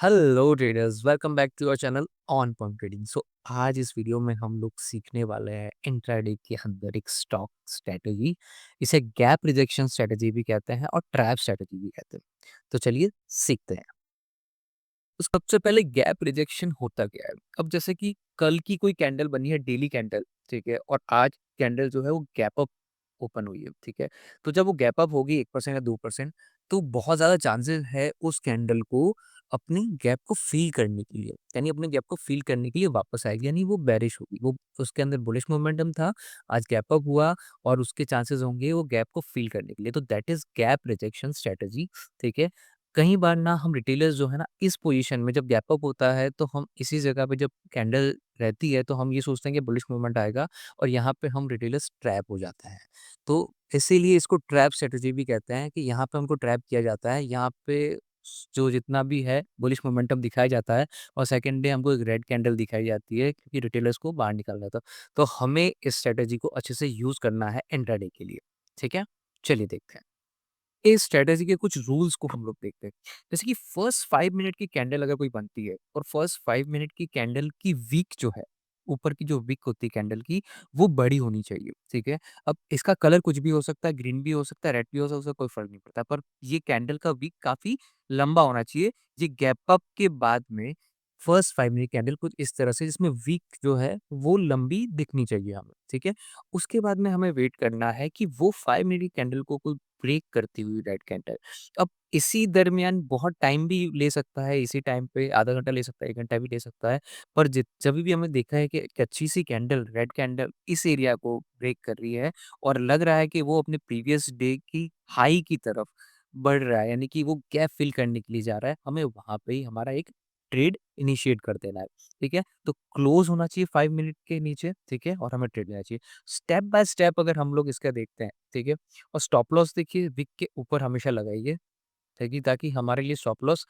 Hello traders, welcome back to your channel on point trading. आज इस video में हम लोग सीखने वाले हैं इंट्राडे के अंदर एक स्टॉक स्ट्रेटजी। इसे गैप रिजेक्शन स्ट्रेटजी भी कहते हैं और ट्रैप स्ट्रेटजी भी कहते हैं। तो चलिए सीखते हैं। तो सबसे पहले गैप रिजेक्शन होता क्या है। अब जैसे कि कल की कोई कैंडल बनी है, डेली कैंडल, ठीक है, और आज कैंडल जो है वो गैप अप ओपन हुई है, ठीक है। तो जब वो गैप अप होगी 1% या 2%, तो बहुत ज़्यादा चांसेस है उस कैंडल को अपनी गैप को फ़िल करने के लिए, यानी अपने गैप को फ़िल करने के लिए वापस आएगी, यानी वो बेरिश होगी। वो उसके अंदर बुलिश मोमेंटम था, आज गैप अप हुआ और उसके चांसेस होंगे वो गैप को फ़िल करने के लिए। तो that is gap rejection strategy, ठीक है। कई बार ना हम रिटेलर्स जो है ना इस पोजीशन में जब गैप अप होता है तो हम इसी जगह पे जब कैंडल रहती है तो हम ये सोचते हैं कि बुलिश मूवमेंट आएगा और यहाँ पे हम रिटेलर्स ट्रैप हो जाते हैं। तो इसीलिए इसको ट्रैप स्ट्रेटजी भी कहते हैं कि यहाँ पे हमको ट्रैप किया जाता है। यहाँ पे जो जितना भी है बुलिश मोमेंटम दिखाया जाता है और सेकंड डे हमको एक रेड कैंडल दिखाई जाती है क्योंकि रिटेलर्स को बाहर निकालना था। तो हमें इस स्ट्रेटजी को अच्छे से यूज़ करना है इंट्राडे के लिए, ठीक है? चलिए देखते हैं। इस स्ट्रैटेजी के कुछ रूल्स को हम लोग देखते हैं। जैसे कि फर्स्ट 5 मिनट की कैंडल अगर कोई बनती है और फर्स्ट 5 मिनट की कैंडल की विक जो है, ऊपर की जो विक होती है कैंडल की, वो बड़ी होनी चाहिए, ठीक है? अब इसका कलर कुछ भी हो सकता है, ग्रीन भी हो सकता है, रेड भी हो सकता है, उससे कोई फ़र्क नहीं पड़ता। पर ये कैंडल का विक काफ़ी लंबा होना चाहिए। ये गैप अप के बाद में फर्स्ट 5 मिनट कैंडल कुछ इस तरह से जिसमें विक जो है वो लंबी दिखनी चाहिए हमें, ठीक है? उसके बाद में हमें वेट करना है कि वो 5 मिनट की कैंडल को कोई ब्रेक करती हुई रेड कैंडल। अब इसी दरमियान बहुत टाइम भी ले सकता है, इसी टाइम पे आधा घंटा ले सकता है, 1 घंटा भी ले सकता है। पर जित जभी भी हमें देखा है कि एक अच्छी-सी कैंडल, रेड कैंडल इस एरिया को ब्रेक कर रही है और लग रहा है कि वो अपने प्रीवियस डे की हाई की तरफ बढ़ रहा है, यानी कि वो गैप फिल करने के लिए जा रहा है, हमें वहाँ पे ही हमारा एक ट्रेड इनिशिएट कर देना है, ठीक है? तो क्लोज़ होना चाहिए 5 मिनट के नीचे, ठीक है? और हमें ट्रेड लेना चाहिए। स्टेप बाय स्टेप अगर हम लोग इसका देखते हैं, ठीक है? और स्टॉप लॉस देखिए विक के ऊपर हमेशा लगाइए, ताकि हमारे लिए स्टॉप लॉस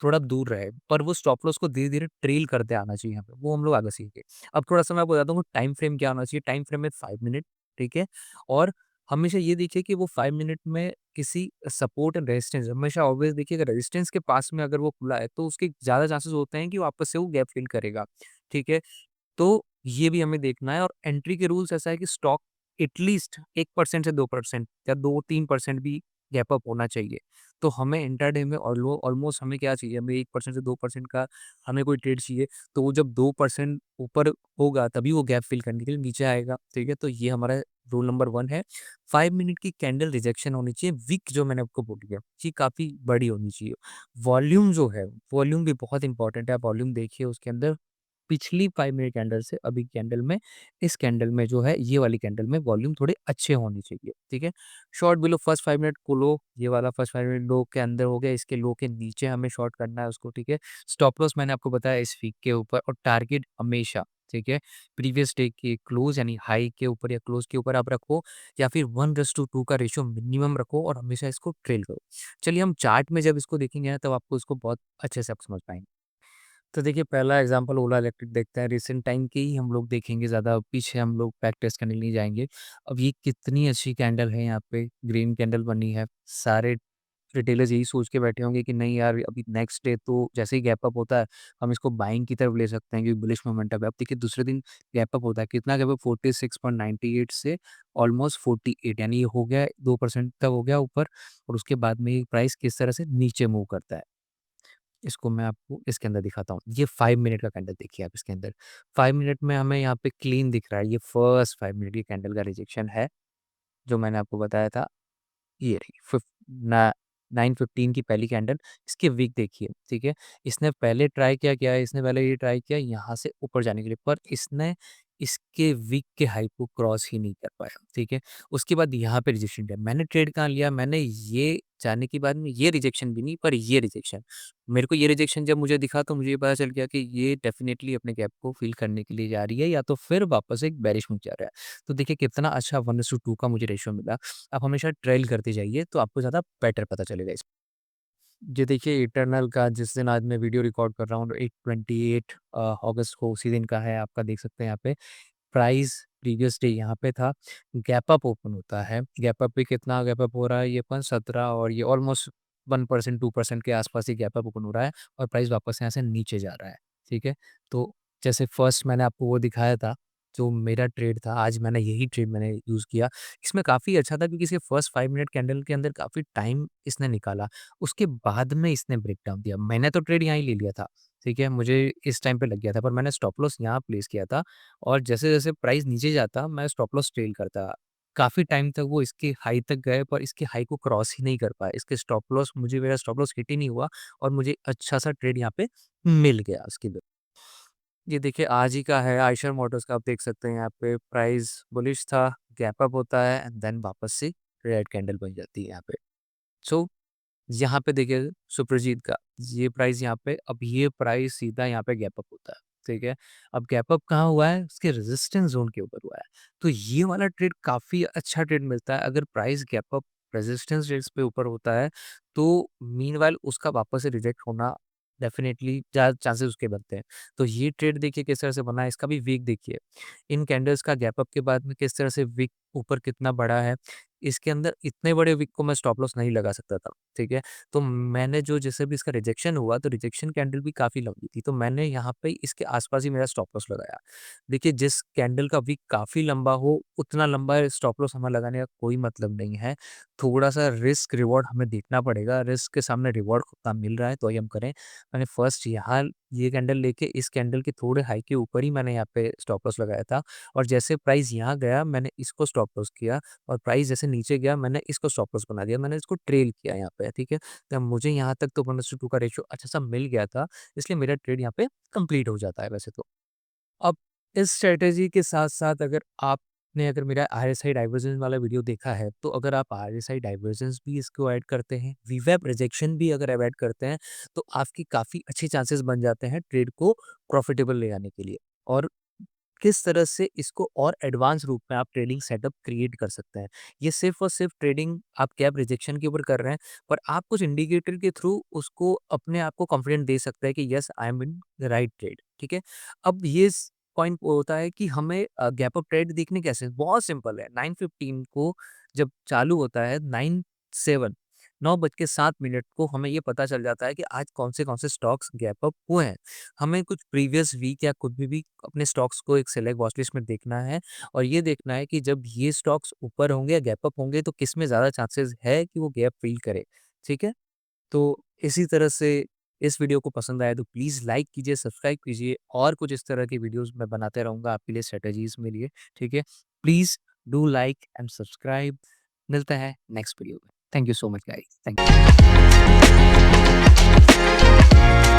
थोड़ा दूर रहे, पर वो स्टॉप लॉस को धीरे-धीरे ट्रेल करते आना चाहिए हमें, वो हम लोग आगे सीखेंगे। अब थोड़ा-सा मैं आपको बताता हूँ टाइम फ्रेम क्या होना चाहिए, टाइम फ्रेम है 5 मिनट, ठीक है? और हमेशा ये देखिए कि वो 5 मिनट में किसी सपोर्ट एंड रेजिस्टेंस हमेशा ऑलवेज़ देखिए अगर रेजिस्टेंस के पास में अगर वो खुला है, तो उसके ज़्यादा चांसेस होते हैं कि वापस से वो गैप फिल करेगा, ठीक है? तो ये भी हमें देखना है और एंट्री के रूल्स ऐसा है कि स्टॉक एटलीस्ट 1% से 2% या 2-3% भी गैप अप होना चाहिए। तो हमें इंट्राडे में ऑलमोस्ट हमें क्या चाहिए, हमें 1% से 2% का हमें कोई ट्रेड चाहिए, तो वो जब 2% ऊपर होगा तभी वो गैप फिल करने के लिए नीचे आएगा, ठीक है? तो ये हमारा रूल नंबर 1 है। 5 मिनट की कैंडल रिजेक्शन होनी चाहिए, विक जो मैंने आपको बोली है, ये काफ़ी बड़ी होनी चाहिए। वॉल्यूम जो है, वॉल्यूम भी बहुत इंपॉर्टेंट है, आप वॉल्यूम देखिए उसके अंदर पिछली 5 मिनट कैंडल से अभी कैंडल में इस कैंडल में जो है ये वाली कैंडल में वॉल्यूम थोड़े अच्छे होने चाहिए, ठीक है? शॉर्ट बिलो फर्स्ट 5 मिनट को लो, ये वाला फर्स्ट 5 मिनट लो के अंदर हो गया, इसके लो के नीचे हमें शॉर्ट करना है उसको, ठीक है? स्टॉप लॉस मैंने आपको बताया इस वीक के ऊपर और टारगेट हमेशा, ठीक है? प्रीवियस डे के क्लोज़ यानी हाई के ऊपर या क्लोज़ के ऊपर आप रखो या फिर 1:2 का रेशियो मिनिमम रखो और हमेशा इसको ट्रेल करो। चलिए हम चार्ट में जब इसको देखेंगे ना तब आपको इसको बहुत अच्छे से आप समझ पाएँगे। तो देखिए पहला एग्जांपल ओला इलेक्ट्रिक देखते हैं, रिसेंट टाइम के ही हम लोग देखेंगे, ज़्यादा पीछे हम लोग बैक टेस्ट करने नहीं जाएँगे। अब ये कितनी अच्छी कैंडल है, यहाँ पे ग्रीन कैंडल बनी है। सारे रिटेलर्स यही सोच के बैठे होंगे कि नहीं यार अभी नेक्स्ट डे तो जैसे ही गैप अप होता है, हम इसको बाइंग की तरफ ले सकते हैं क्योंकि बुलिश मोमेंटम है। अब देखिए दूसरे दिन गैप अप होता है, कितना गैप अप 46.98 से ऑलमोस्ट 48, यानी ये हो गया 2% तक हो गया ऊपर और उसके बाद में ये प्राइस किस तरह से नीचे मूव करता है। इसको मैं आपको इसके अंदर दिखाता हूँ। ये 5 मिनट का कैंडल देखिए आप इसके अंदर। 5 मिनट में हमें यहाँ पे क्लीन दिख रहा है। ये फर्स्ट 5 मिनट की कैंडल का रिजेक्शन है, जो मैंने आपको बताया था। ये रही फिफ ना 9:15 की पहली कैंडल, इसकी विक देखिए, ठीक है? इसने पहले ट्राई क्या किया है, इसने पहले ये ट्राई किया यहाँ से ऊपर जाने के लिए, पर इसने इसके विक के हाई को क्रॉस ही नहीं कर पाया, ठीक है? उसके बाद यहाँ पे रिजेक्शन दिया। मैंने ट्रेड कहाँ लिया, मैंने ये जाने के बाद में ये रिजेक्शन भी नहीं, पर ये रिजेक्शन। मेरे को ये रिजेक्शन जब मुझे दिखा तो मुझे ये पता चल गया कि ये डेफ़िनिटली अपने गैप को फ़िल करने के लिए जा रही है या तो फिर वापस एक बेरिश मूव जा रहा है। तो देखिए कितना अच्छा 1:2 का मुझे रेशियो मिला। आप हमेशा ट्रेल करते जाइए तो आपको ज़्यादा बेटर पता चलेगा इस। जी देखिए इटर्नल का जिस दिन आज मैं वीडियो रिकॉर्ड कर रहा हूँ 28 अगस्त को उसी दिन का है, आपका देख सकते हैं यहाँ पे। प्राइस प्रीवियस डे यहाँ पे था, गैप अप ओपन होता है। गैप अप पे कितना गैप अप हो रहा है, ये अपन 17 और ये ऑलमोस्ट 1% 2% के आसपास ही गैप अप ओपन हो रहा है और प्राइस वापस यहाँ से नीचे जा रहा है, ठीक है? तो जैसे फर्स्ट मैंने आपको वो दिखाया था, जो मेरा ट्रेड था, आज मैंने यही ट्रेड मैंने यूज़ किया। इसमें काफ़ी अच्छा था क्योंकि इसके फर्स्ट 5 मिनट कैंडल के अंदर काफ़ी टाइम इसने निकाला। उसके बाद में इसने ब्रेकडाउन दिया। मैंने तो ट्रेड यहाँ ही ले लिया था, ठीक है? मुझे इस टाइम पे लग गया था, पर मैंने स्टॉप लॉस यहाँ प्लेस किया था और जैसे-जैसे प्राइस नीचे जाता, मैं स्टॉप लॉस ट्रेल करता। काफ़ी टाइम तक वो इसके हाई तक गए पर इसके हाई को क्रॉस ही नहीं कर पाए। इसके स्टॉप लॉस मुझे मेरा स्टॉप लॉस हिट ही नहीं हुआ और मुझे अच्छा-सा ट्रेड यहाँ पे मिल गया उसके लिए। ये देखिए आज ही का है आइशर मोटर्स का, आप देख सकते हैं यहाँ पे प्राइस बुलिश था, गैप अप होता है एंड देन वापस से रेड कैंडल बन जाती है यहाँ पे। सो यहाँ पे देखिए सुप्रजीत का ये प्राइस यहाँ पे, अब ये प्राइस सीधा यहाँ पे गैप अप होता है, ठीक है? अब गैप अप कहाँ हुआ है? उसके रेजिस्टेंस ज़ोन के ऊपर हुआ है। तो ये वाला ट्रेड काफ़ी अच्छा ट्रेड मिलता है अगर price gap up resistance rates पे ऊपर होता है, तो मीनव्हाइल उसका वापस से रिजेक्ट होना डेफिनिटली ज़्यादा चांसेस उसके बनते हैं। तो ये ट्रेड देखिए किस तरह से बना है, इसका भी वीक देखिए। इन कैंडल्स का गैप अप के बाद में किस तरह से विक ऊपर कितना बढ़ा है। इसके अंदर इतने बड़े विक को मैं स्टॉप लॉस नहीं लगा सकता था, ठीक है? तो मैंने जो जैसे भी इसका रिजेक्शन हुआ तो रिजेक्शन कैंडल भी काफ़ी लंबी थी, तो मैंने यहाँ पे इसके आस-पास ही मेरा स्टॉप लॉस लगाया। देखिए जिस कैंडल का विक काफ़ी लंबा हो, उतना लंबा स्टॉप लॉस हमें लगाने का कोई मतलब नहीं है। थोड़ा-सा रिस्क रिवॉर्ड हमें देखना पड़ेगा, रिस्क के सामने रिवॉर्ड कितना मिल रहा है तो ही हम करें। मैंने फर्स्ट यहाँ ये कैंडल लेके इस कैंडल के थोड़े हाई के ऊपर ही मैंने यहाँ पे स्टॉप लॉस लगाया था और जैसे प्राइस यहाँ गया मैंने इसको स्टॉप लॉस किया और प्राइस जैसे नीचे गया मैंने इसको स्टॉप लॉस बना दिया। मैंने इसको ट्रेल किया यहाँ पे, ठीक है? तो मुझे यहाँ तक तो 1:2 का रेशियो अच्छा-सा मिल गया था, इसलिए मेरा ट्रेड यहाँ पे कंप्लीट हो जाता है वैसे तो। अब इस स्ट्रैटेजी के साथ-साथ अगर मेरा आरएसआई डाइवर्जेंस वाला वीडियो देखा है, तो अगर आप आरएसआई डाइवर्जेंस भी इसको ऐड करते हैं, वीवैप रिजेक्शन भी अगर आप ऐड करते हैं, तो आपकी काफ़ी अच्छे चांसेस बन जाते हैं ट्रेड को प्रॉफिटेबल ले जाने के लिए। और किस तरह से इसको और एडवांस रूप में आप ट्रेडिंग सेटअप क्रिएट कर सकते हैं। ये सिर्फ़ और सिर्फ़ ट्रेडिंग आप गैप रिजेक्शन के ऊपर कर रहे हैं, पर आप कुछ इंडिकेटर के थ्रू उसको अपने आप को कॉन्फिडेंट दे सकते हैं कि yes I am in the right trade, ठीक है? अब ये स पॉइंट होता है कि हमें गैप अप ट्रेड देखने कैसे बहुत सिंपल है। 9:15 को जब चालू होता है 9 बज के 7 मिनट को हमें ये पता चल जाता है कि आज कौन से स्टॉक्स गैप अप हुए हैं। हमें कुछ प्रीवियस वीक या कुछ भी अपने स्टॉक्स को एक सेलेक्ट वॉच लिस्ट में देखना है और ये देखना है कि जब ये स्टॉक्स ऊपर होंगे या गैप अप होंगे तो किस में ज़्यादा चांसेस है कि वो गैप फिल करे, ठीक है? तो इसी तरह से इस वीडियो को पसंद आया तो प्लीज़ लाइक कीजिए, सब्सक्राइब कीजिए और कुछ इस तरह की वीडियोज़ मैं बनाते रहूँगा आपके लिए स्ट्रैटेजीज़ में लिए, ठीक है? Please do like and subscribe. मिलते हैं नेक्स्ट वीडियो में। Thank you so much guys. Thank you.